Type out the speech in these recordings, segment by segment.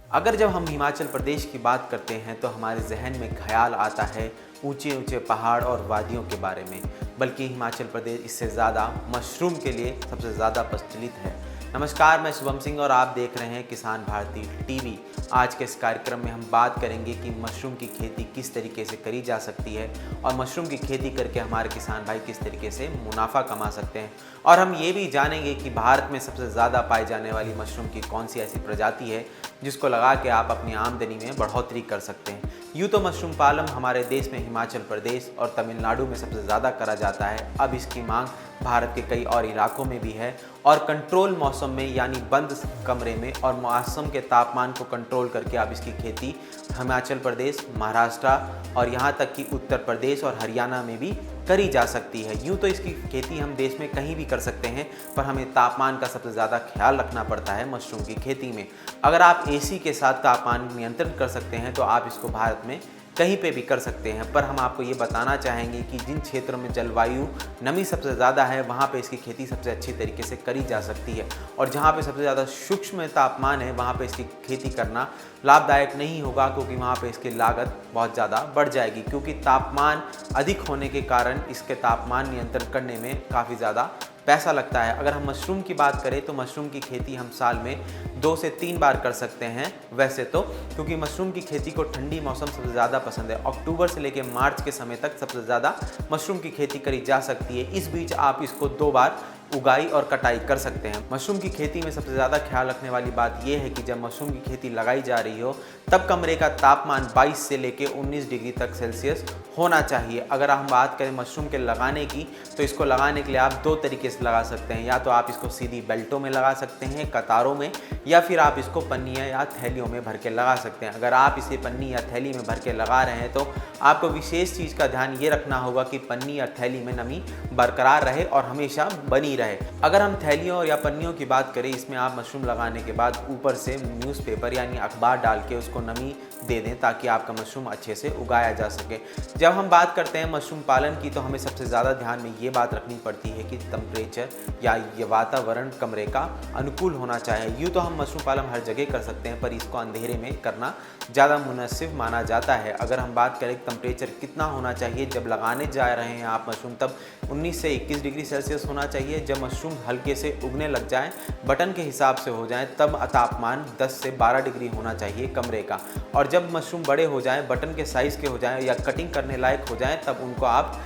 अगर जब हम हिमाचल प्रदेश की बात करते हैं तो हमारे जहन में ख्याल आता है ऊंचे ऊंचे पहाड़ और वादियों के बारे में, बल्कि हिमाचल प्रदेश इससे ज़्यादा मशरूम के लिए सबसे ज़्यादा प्रचलित है। नमस्कार, मैं शुभम सिंह और आप देख रहे हैं किसान भारती टीवी। आज के इस कार्यक्रम में हम बात करेंगे कि मशरूम की खेती किस तरीके से करी जा सकती है और मशरूम की खेती करके हमारे किसान भाई किस तरीके से मुनाफा कमा सकते हैं। और हम ये भी जानेंगे कि भारत में सबसे ज़्यादा पाई जाने वाली मशरूम की कौन सी ऐसी प्रजाति है जिसको लगा के आप अपनी आमदनी में बढ़ोतरी कर सकते हैं। यूँ तो मशरूम पालन हमारे देश में हिमाचल प्रदेश और तमिलनाडु में सबसे ज़्यादा करा जाता है। अब इसकी मांग भारत के कई और इलाकों में भी है और कंट्रोल मौसम में यानी बंद कमरे में और मौसम के तापमान को कंट्रोल करके आप इसकी खेती हिमाचल प्रदेश, महाराष्ट्र और यहाँ तक कि उत्तर प्रदेश और हरियाणा में भी करी जा सकती है। यूँ तो इसकी खेती हम देश में कहीं भी कर सकते हैं, पर हमें तापमान का सबसे ज़्यादा ख्याल रखना पड़ता है मशरूम की खेती में। अगर आप एसी के साथ तापमान नियंत्रण कर सकते हैं तो आप इसको भारत में कहीं पे भी कर सकते हैं। पर हम आपको ये बताना चाहेंगे कि जिन क्षेत्रों में जलवायु नमी सबसे ज़्यादा है वहाँ पे इसकी खेती सबसे अच्छी तरीके से करी जा सकती है, और जहाँ पे सबसे ज़्यादा सूक्ष्म तापमान है वहाँ पे इसकी खेती करना लाभदायक नहीं होगा, क्योंकि वहाँ पे इसकी लागत बहुत ज़्यादा बढ़ जाएगी। क्योंकि तापमान अधिक होने के कारण इसके तापमान नियंत्रण करने में काफ़ी ज़्यादा पैसा लगता है। अगर हम मशरूम की बात करें तो मशरूम की खेती हम साल में 2 से 3 बार कर सकते हैं वैसे तो, क्योंकि मशरूम की खेती को ठंडी मौसम सबसे ज़्यादा पसंद है। अक्टूबर से लेकर मार्च के समय तक सबसे ज़्यादा मशरूम की खेती करी जा सकती है। इस बीच आप इसको 2 बार उगाई और कटाई कर सकते हैं। मशरूम की खेती में सबसे ज़्यादा ख्याल रखने वाली बात यह है कि जब मशरूम की खेती लगाई जा रही हो तब कमरे का तापमान 22 से लेकर 19 डिग्री तक सेल्सियस होना चाहिए। अगर हम बात करें मशरूम के लगाने की तो इसको लगाने के लिए आप 2 तरीके से लगा सकते हैं। या तो आप इसको सीधी बेल्टों में लगा सकते हैं, कतारों में, या फिर आप इसको पन्नियाँ या थैलियों में भर के लगा सकते हैं। अगर आप इसे पन्नी या थैली में भर के लगा रहे हैं तो आपको विशेष चीज़ का ध्यान ये रखना होगा कि पन्नी या थैली में नमी बरकरार रहे और हमेशा बनी रहे। अगर हम थैलियों या पन्नियों की बात करें, इसमें आप मशरूम लगाने के बाद ऊपर से न्यूज़पेपर यानी अखबार डाल के उसको नमी दे दें ताकि आपका मशरूम अच्छे से उगाया जा सके। जब हम बात करते हैं मशरूम पालन की तो हमें सबसे ज़्यादा ध्यान में ये बात रखनी पड़ती है कि टेम्परेचर या ये वातावरण कमरे का अनुकूल होना चाहिए। यूँ तो हम मशरूम पालन हर जगह कर सकते हैं, पर इसको अंधेरे में करना ज़्यादा मुनासिब माना जाता है। अगर हम बात करें टेम्परेचर कितना होना चाहिए जब लगाने जा रहे हैं आप मशरूम, तब 19 से 21 डिग्री सेल्सियस होना चाहिए। जब मशरूम हल्के से उगने लग जाएं, बटन के हिसाब से हो जाएं, तब तापमान 10 से 12 डिग्री होना चाहिए कमरे का। और जब मशरूम बड़े हो जाएं, बटन के साइज़ के हो जाएं या कटिंग करने लायक हो जाएं, तब उनको आप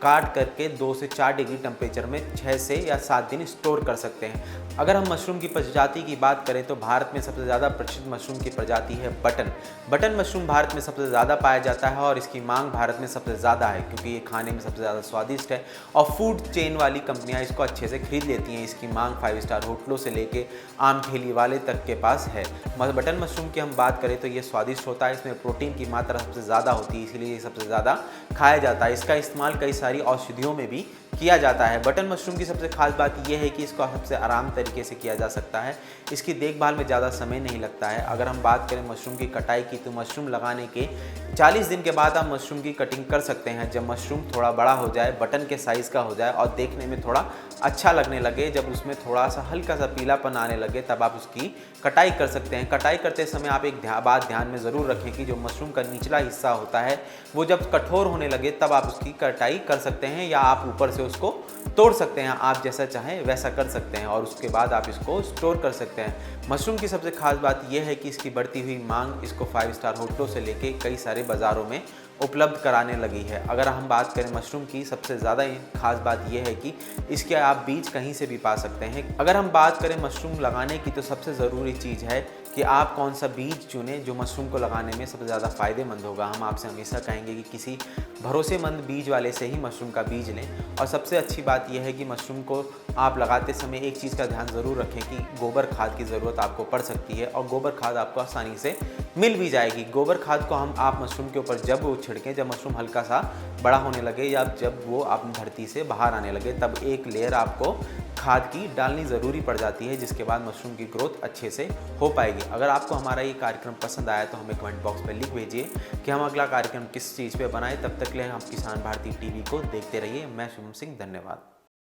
काट करके 2 से 4 डिग्री टेम्परेचर में 6 से या 7 दिन स्टोर कर सकते हैं। अगर हम मशरूम की प्रजाति की बात करें तो भारत में सबसे ज़्यादा प्रचलित मशरूम की प्रजाति है बटन मशरूम भारत में सबसे ज़्यादा पाया जाता है और इसकी मांग भारत में सबसे ज़्यादा है, क्योंकि ये खाने में सबसे ज़्यादा स्वादिष्ट है और फूड चेन वाली कंपनियां इसको अच्छे से खरीद लेती हैं। इसकी मांग 5 स्टार होटलों से लेके आम ठेली वाले तक के पास है। बटन मशरूम की हम बात करें तो ये स्वादिष्ट होता है, इसमें प्रोटीन की मात्रा सबसे ज़्यादा होती है, इसलिए ये सबसे ज़्यादा खाया जाता है। इसका इस्तेमाल कई सारी औषधियों में भी किया जाता है। बटन मशरूम की सबसे खास बात यह है कि इसको सबसे आराम तरीके से किया जा सकता है, इसकी देखभाल में ज़्यादा समय नहीं लगता है। अगर हम बात करें मशरूम की कटाई की तो मशरूम लगाने के 40 दिन के बाद आप मशरूम की कटिंग कर सकते हैं। जब मशरूम थोड़ा बड़ा हो जाए, बटन के साइज़ का हो जाए और देखने में थोड़ा अच्छा लगने लगे, जब उसमें थोड़ा सा हल्का सा पीलापन आने लगे, तब आप उसकी कटाई कर सकते हैं। कटाई करते समय आप एक बात ध्यान में ज़रूर रखें कि जो मशरूम का निचला हिस्सा होता है वो जब कठोर होने लगे तब आप उसकी कटाई कर सकते हैं, या आप ऊपर से उसको तोड़ सकते हैं। आप जैसा चाहें वैसा कर सकते हैं और उसके बाद आप इसको स्टोर कर सकते हैं। मशरूम की सबसे खास बात यह है कि इसकी बढ़ती हुई मांग इसको 5 स्टार होटलों से लेके कई सारे बाज़ारों में उपलब्ध कराने लगी है। अगर हम बात करें मशरूम की, सबसे ज़्यादा खास बात यह है कि इसके आप बीज कहीं से भी पा सकते हैं। अगर हम बात करें मशरूम लगाने की तो सबसे ज़रूरी चीज़ है कि आप कौन सा बीज चुनें जो मशरूम को लगाने में सबसे ज़्यादा फ़ायदेमंद होगा। हम आपसे हमेशा कहेंगे कि किसी भरोसेमंद बीज वाले से ही मशरूम का बीज लें। और सबसे अच्छी बात यह है कि मशरूम को आप लगाते समय एक चीज़ का ध्यान ज़रूर रखें कि गोबर खाद की ज़रूरत आपको पड़ सकती है और गोबर खाद आपको आसानी से मिल भी जाएगी। गोबर खाद को आप मशरूम के ऊपर जब वो छिड़कें, जब मशरूम हल्का सा बड़ा होने लगे या जब वो आप धरती से बाहर आने लगे, तब एक लेयर आपको खाद की डालनी ज़रूरी पड़ जाती है, जिसके बाद मशरूम की ग्रोथ अच्छे से हो पाएगी। अगर आपको हमारा ये कार्यक्रम पसंद आया तो हमें कमेंट बॉक्स में लिख भेजिए कि हम अगला कार्यक्रम किस चीज़ पे बनाएं। तब तक के लिए हम किसान भारती टीवी को देखते रहिए। मैं शुभम सिंह, धन्यवाद।